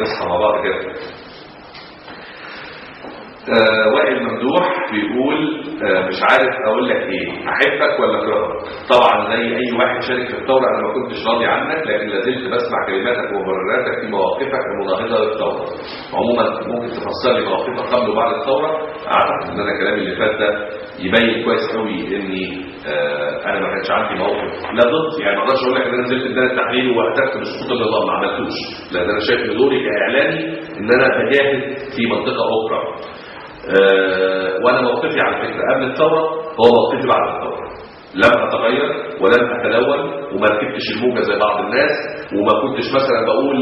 نصحى مع بعض كده. وائل ممدوح بيقول مش عارف اقول لك ايه، احبك ولا اكرهك. طبعا زي اي واحد شارك في الثوره انا ما كنتش راضي عنك، لكن لازلت بسمع كلماتك ومبرراتك في مواقفك المناهضه للثوره. عموما ممكن تفسر لي مواقفك قبل وبعد الثوره؟ اعتقد ان انا كلامي اللي فات ده يبين كويس قوي اني انا ما كانش عندي موقف لا ضد، يعني ما اقدرش اقول لك ان انا نزلت ميدان التحرير وهتفت بسقوط النظام، ما عملتوش، لان انا شايف ان دوري كاعلامي ان انا بجاهد في منطقه اخرى. وانا موقفي على فكره قبل الثوره هو موقفي بعد الثوره، لم اتغير ولم اتلون وما ركبتش الموجه زي بعض الناس، وما كنتش مثلا بقول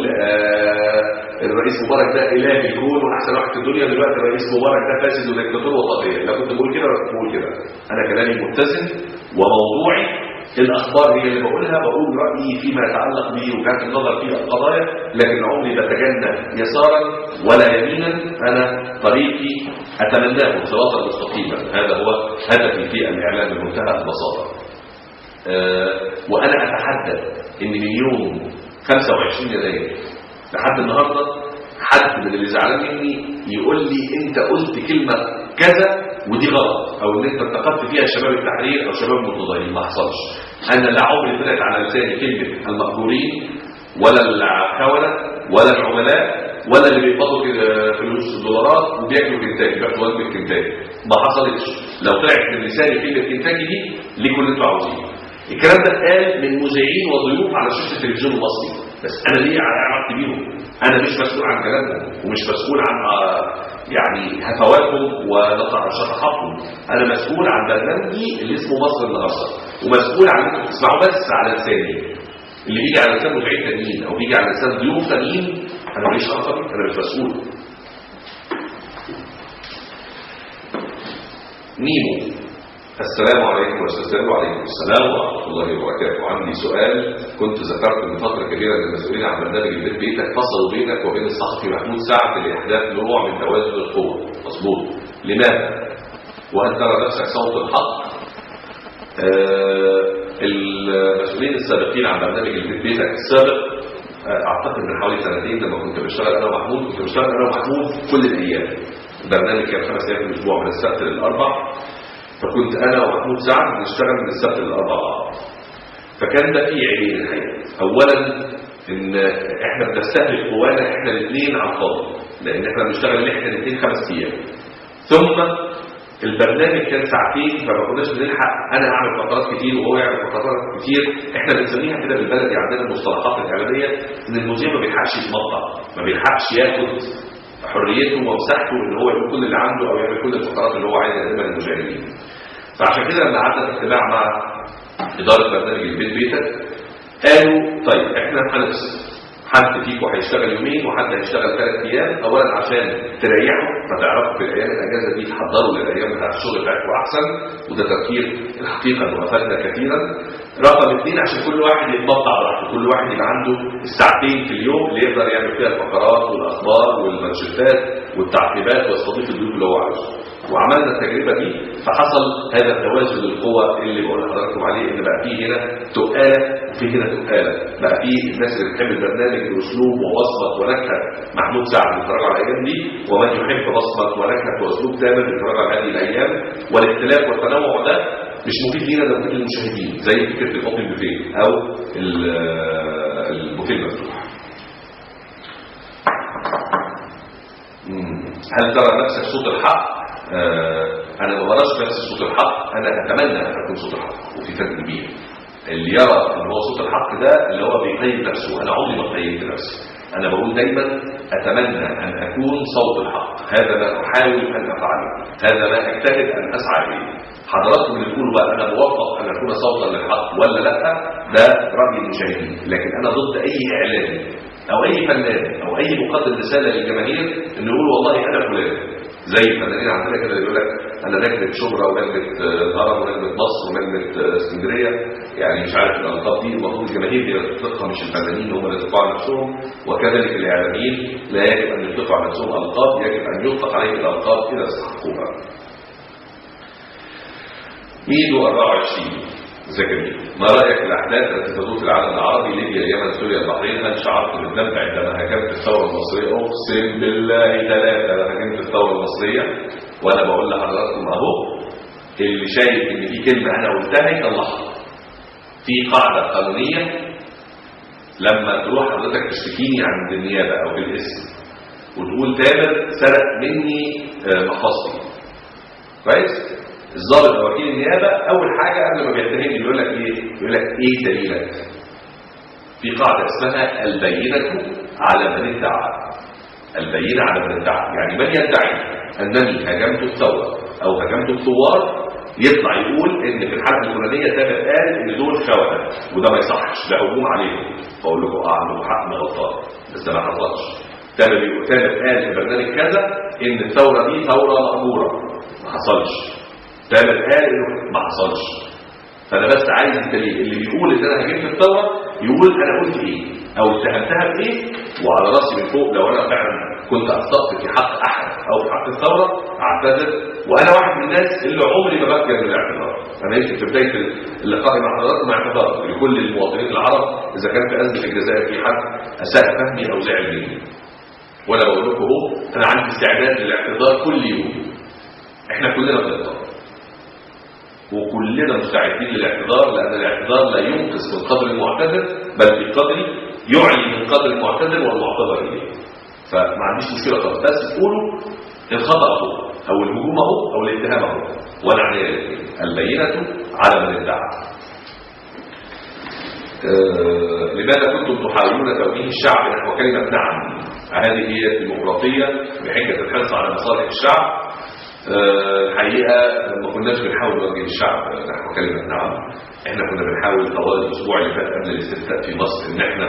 الرئيس مبارك ده اله الكون واحسن واحد في الدنيا، دلوقتي الرئيس مبارك ده فاسد وديكتاتور وطاغيه. لا كنت بقول كده ولا كنت بقول كده. انا كلامي متزن وموضوعي، الاخبار هي اللي بقولها، بقول رايي فيما يتعلق بي وجهات النظر في القضايا، لكن عمري بتجنب يسارا ولا يمينا. انا طريقي اتمناه صراطا مستقيما، هذا هو هدفي في الاعلام بمنتهى البساطه. وانا اتحدى ان من يوم 25 يناير لحد النهارده حد من اللي زعلان مني يقول لي انت قلت كلمه كذا ودي غلط، او ان انت انتقدت فيها شباب التحرير او شباب المتظاهرين. ما حصلش. انا لا عمري طلعت على لساني كلمه المأجورين ولا الخونه ولا العملاء ولا اللي بيقبضوا فلوس دولارات وبياكلوا كنتاكي، بياكلوا وجبه كنتاكي. ما حصلتش. لو طلعت من لساني كلمه كنتاكي دي ليه كل اللي انتوا عاوزينه. الكلام ده اتقال من مذيعين وضيوف على شاشه التلفزيون المصري، بس انا ليه علاقتي بيهم؟ انا مش مسؤول عن كلامهم ومش مسؤول عن يعني هفواتهم ونشاطاتهم. انا مسؤول عن برنامجي اللي اسمه مصر النهارده، ومسؤول عن انكم تسمعوا بس على لساني. اللي بيجي على لسان مذيعين تانيين او بيجي على لسان ضيوف تانيين انا ماليش علاقه بيه، انا مش مسؤول. نيمو، السلام عليكم والاستاذ. وعليكم السلام ورحمه الله وبركاته. عندي سؤال. كنت ذكرت من فتره كبيره ان المسؤولين عن برنامج البيت بيتك فصلوا بينك وبين الصحفي محمود سعد لاحداث نوع من توازن القوى. مظبوط. لماذا؟ وهل ترى نفسك صوت الحق؟ المسؤولين السابقين عن برنامج البيت بيتك السابق اعتقد من حوالي سنتين لما كنت بشتغل انا ومحمود، كنت بشتغل انا ومحمود كل الايام. البرنامج كان 5 ايام في الاسبوع من السبت للاربع، فكنت انا ومحمود سعد بنشتغل من السبت للاربع. فكان ده فيه عيبين الحقيقه. اولا ان احنا بنستهلك قوانا احنا الاثنين على الفاضي، لان احنا بنشتغل احنا الاثنين 5 ايام. ثم البرنامج كان ساعتين، فما كناش بنلحق انا اعمل فقرات كتير وهو يعمل فقرات كتير. احنا بنسميها كده بالبلدي عندنا المصطلحات الاعلاميه ان المذيع ما بيلحقش يتمطع، ما بيلحقش ياخد حريته ومساحته ان هو يقول كل اللي عنده او يعمل كل الفقرات اللي هو عايز يقدمها للمشاهدين. فعشان كده لما قعدنا في اجتماع مع اداره برنامج البيت بيتك قالوا طيب احنا هنفصل، حد فيكم هيشتغل يومين وحد هيشتغل 3 ايام. اولا عشان تريحوا فتعرفوا في الايام الاجازه دي تحضروا للايام بتاعت الشغل بتاعتكم احسن، وده تفكير الحقيقه انه افادنا كثيرا. رقم 2 عشان كل واحد يتمطع براحته، كل واحد يبقى عنده الساعتين في اليوم اللي يقدر يعمل فيها الفقرات والاخبار والمانشيتات والتعقيبات ويستضيف الضيوف اللي هو عايزه. وعملنا التجربه دي فحصل هذا التوازن القوى اللي بقول لحضراتكم عليه، ان بقى فيه هنا تقاله وفي هنا تقاله. بقى فيه الناس اللي بتحب البرنامج باسلوب ووصمه ونكهه محمود سعد بيتفرجوا على الايام دي، ومن يحب بصمه ونكهه واسلوب تامر بيتفرجوا على هذه الايام. والاختلاف والتنوع ده مش مفيد لينا، ده مفيد للمشاهدين، زي فكره الاوبن بوفيه او البوفيه المفتوح. هل ترى نفسك صوت الحق؟ انا ما براش نفسي صوت الحق، انا اتمنى ان اكون صوت الحق، وفي فرق كبير. اللي يرى ان هو صوت الحق ده اللي هو بيقيم نفسه، انا عمري ما قيمت نفسي. انا بقول دايما اتمنى ان اكون صوت الحق، هذا ما احاول ان افعله، هذا ما اجتهد ان اسعى اليه. حضراتكم اللي تقولوا بقى انا موفق ان اكون صوتا للحق ولا لا، ده راي المشاهدين. لكن انا ضد اي اعلامي او اي فنان او اي مقدم رساله للجماهير انه يقول والله انا فلان. زي الفنانين عندنا كده يقول لك انا نجمه شبرا ونجمه الهرم ونجمه مصر ونجمه اسكندريه، يعني مش عارف الالقاب دي المفروض الجماهير اللي تطلقها مش الفنانين هم اللي يطلقوا على نفسهم. وكذلك الاعلاميين لا يجب ان يطلقوا على نفسهم القاب، يجب ان يطلق عليهم الالقاب اذا استحقوها. ميدو 24 زكريا: ما رايك في الاحداث التي تدور في العالم العربي، ليبيا، اليمن، سوريا، البحرين؟ هل شعرت بالذنب عندما هاجمت الثوره المصريه؟ اقسم بالله ثلاثه انا هاجمت الثوره المصريه، وانا بقول لحضراتكم اهو اللي شايف ان في كلمه انا قلتها يطلعها. في قاعده قانونيه لما تروح حضرتك تشتكيني عند النيابه او بالاسم وتقول تامر سرق مني محفظتي، كويس؟ الضابط او وكيل النيابه اول حاجه قبل ما بيتهمني بيقول لك ايه؟ بيقول لك ايه دليلك؟ في قاعده اسمها البينه على من ادعى. البينه على من ادعى، يعني من يدعي انني هاجمت الثوره او هاجمت الثوار يطلع يقول ان في الحلقه الفلانيه تامر قال ان دول خونه وده ما يصحش، ده هجوم عليهم. فاقول لكم عندكم حق، انا غلطان، بس ده ما حصلش. تامر قال في برنامج كذا ان الثوره دي ثوره مأموره، ما حصلش. تامر قال انه ما حصلش. فانا بس عايز الدليل اللي بيقول ان انا هجمت الثوره يقول انا قلت ايه او اتهمتها بايه، وعلى راسي من فوق لو انا فعلا كنت اخطات في حق احد او في حق الثوره اعتذر. وانا واحد من الناس اللي عمري ما بفكر بالاعتذار. انا يمكن في بدايه اللقاء مع حضراتكم اعتذرت لكل المواطنين العرب اذا كان في ازمه الجزائر في حد اساء فهمي او زعل مني. وانا بقول لكم اهو انا عندي استعداد للاعتذار كل يوم. احنا كلنا بنغلط وكلنا مستعدين للاعتذار، لان الاعتذار لا ينقص من قدر المعتذر بل بقدر يعلي من قدر المعتذر والمعتذر اليه. فما عنديش مشكله خالص، بس تقولوا الخطا اهو او الهجوم اهو او الاتهام اهو، وانا عليا البينه على من ادعى. لماذا كنتم تحاولون توجيه الشعب نحو كلمه نعم؟ هذه هي الديمقراطيه بحجه الحرص على مصالح الشعب. الحقيقه ما كناش بنحاول نوجه الشعب نحو كلمه نعم. احنا كنا بنحاول طوال الاسبوع اللي فات قبل الاستفتاء في مصر ان احنا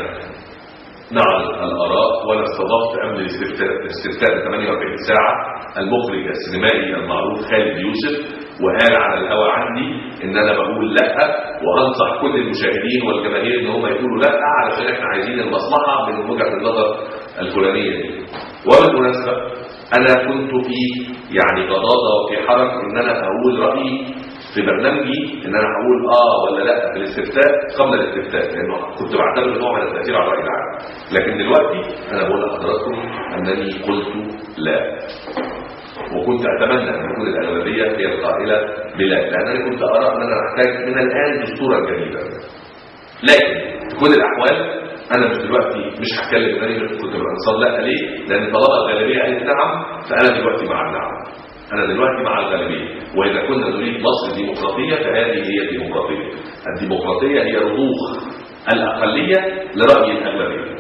نعرض الاراء. وانا استضفت قبل الاستفتاء ب 48 ساعه المخرج السينمائي المعروف خالد يوسف، وقال على الهواء عندي ان انا بقول لا، وانصح كل المشاهدين والجماهير ان هم يقولوا لا علشان احنا عايزين المصلحه من وجهه النظر الفلانيه دي. وبالمناسبه انا كنت في يعني غضاضه وفي حرج ان انا اقول رايي في برنامجي، ان انا هقول ولا لا في الاستفتاء قبل الاستفتاء، لانه كنت بعتبر نوع من التاثير على الراي العام. لكن دلوقتي انا بقول لحضراتكم انني قلت لا، وكنت اتمنى ان تكون الاغلبيه هي القائله بلا، لانني كنت ارى اننا نحتاج من الان دستورا جديدا. لكن في كل الاحوال انا مش دلوقتي مش هتكلم انني كنت بنصر لا. ليه؟ لان طالما الغالبيه قالت نعم فانا دلوقتي مع النعم، انا دلوقتي مع الغالبيه. واذا كنا نريد مصر ديمقراطيه فهذه هي الديمقراطيه. الديمقراطيه هي رضوخ الاقليه لراي الاغلبيه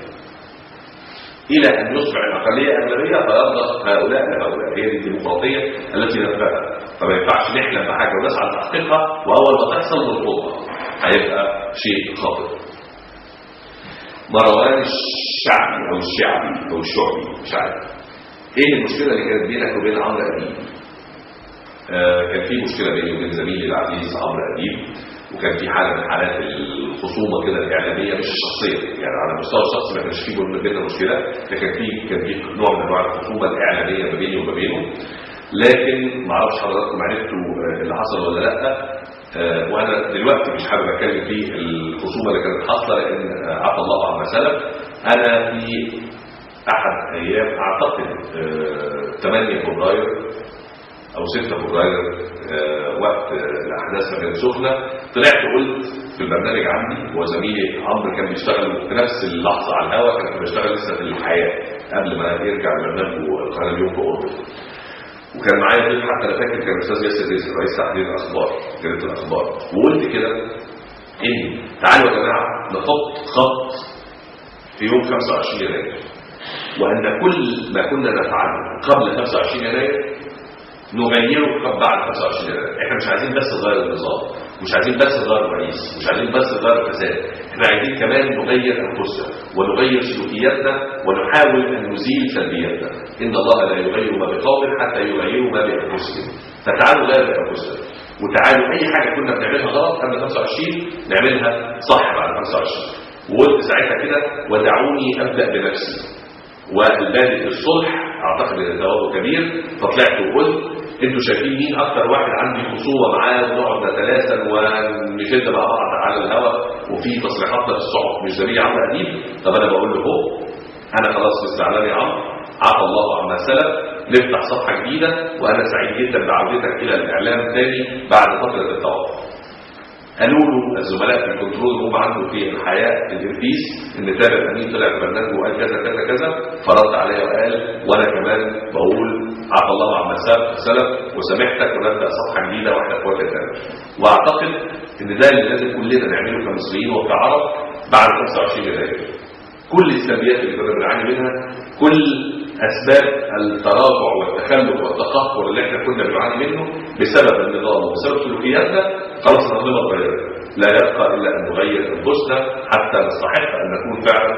الى ان يصبح الاقليه اغلبيه فيرضى هؤلاء لهؤلاء. هي دي الديمقراطيه التي نتبعها. فما ينفعش نحلم بحاجه ونسعى لتحقيقها واول ما تحصل نرفضها، هيبقى شيء خاطئ. مروان الشعبي او الشعبي مش عارف ايه المشكله اللي كانت بينك وبين عمرو اديب. كان في مشكله بيني وبين زميلي العزيز عمرو اديب، وكان في حاله من حالات الخصومه كده الاعلاميه مش الشخصيه، يعني على المستوى الشخصي ما كانش في بيننا مشكله، لكن كان في نوع من انواع الخصومه الاعلاميه ما بيني وما بينه. لكن ما اعرفش حضراتكم عرفتوا اللي حصل ولا لا. وانا دلوقتي مش حابب اتكلم في الخصومه اللي كانت حاصله، لان عفى الله عما سلف. انا في احد ايام اعتقد 8 فبراير او 6 فبراير وقت الاحداث ما كانت سخنه، طلعت قلت في البرنامج عندي، وزميلي عمرو كان بيشتغل في نفس اللحظه على الهواء، كان بيشتغل لسه في الحياه قبل ما يرجع البرنامج وقناه اليوم في اوروبا. وكان معايا ضيف حتى انا فاكر كان الاستاذ ياسر رزق رئيس تحرير الاخبار جريده الاخبار، وقلت كده ان تعالوا يا جماعه نحط خط في يوم 25 يناير، وان كل ما كنا نفعله قبل 25 يناير نغيره بعد 25 يناير. احنا مش عايزين بس نغير النظام، مش عايزين بس نغير الرئيس، مش عايزين بس نغير الفساد، احنا عايزين كمان نغير انفسنا ونغير سلوكياتنا ونحاول ان نزيل سلبياتنا. ان الله لا يغير ما بقوم حتى يغيروا ما بانفسهم. فتعالوا نغير انفسنا، وتعالوا اي حاجه كنا بنعملها غلط قبل 25 نعملها صح بعد 25. وقلت ساعتها كده ودعوني ابدا بنفسي، والبادئ بالصلح اعتقد ان ثوابه كبير. فطلعت وقلت انتوا شايفين مين اكتر واحد عندي خصومه معاه ونقعد نتلاسل ونشد مع بعض على الهواء وفي تصريحاتنا في الصحف مش زي عمرو اديب. طب انا بقول له هو انا خلاص مستعلم يا عمرو، عفى الله عما سلف، نفتح صفحه جديده، وانا سعيد جدا بعودتك الى الاعلام تاني بعد فتره التوقف. قالوا له الزملاء في الكنترول هم عنده في الحياه الارتيس ان تامر امين طلع في برنامجه وقال كذا كذا كذا، فرد عليه وقال وانا كمان بقول عفى الله عما سلف وسامحتك ونبدا صفحه جديده واحنا اخوات تاني. واعتقد ان ده اللي لازم كلنا نعمله كمصريين وكعرب بعد 25 يناير. كل السلبيات اللي كنا بنعاني منها، كل اسباب التراجع والتخلف والتقهقر اللي احنا كنا بنعاني منه بسبب النظام وبسبب سلوكياتنا، خلاص الانظمه اتغيرت. لا يبقى الا ان نغير انفسنا حتى نستحق ان نكون فعلا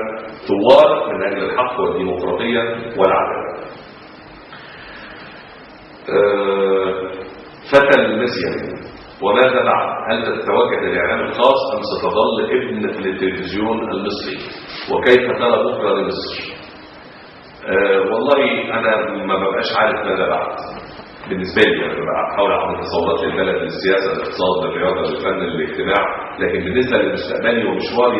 ثوار من اجل الحق والديمقراطيه والعداله. فتى المسيا وماذا بعد؟ هل تتوجه للاعلام الخاص ام ستظل ابن التلفزيون المصري؟ وكيف ترى بكره لمصر؟ والله انا ما ببقاش عارف ماذا بعد. بالنسبه لي انا بحاول اعمل تصورات للبلد، للسياسه، للاقتصاد، للرياضه، للفن، للاجتماع، لكن بالنسبه لمستقبلي ومشواري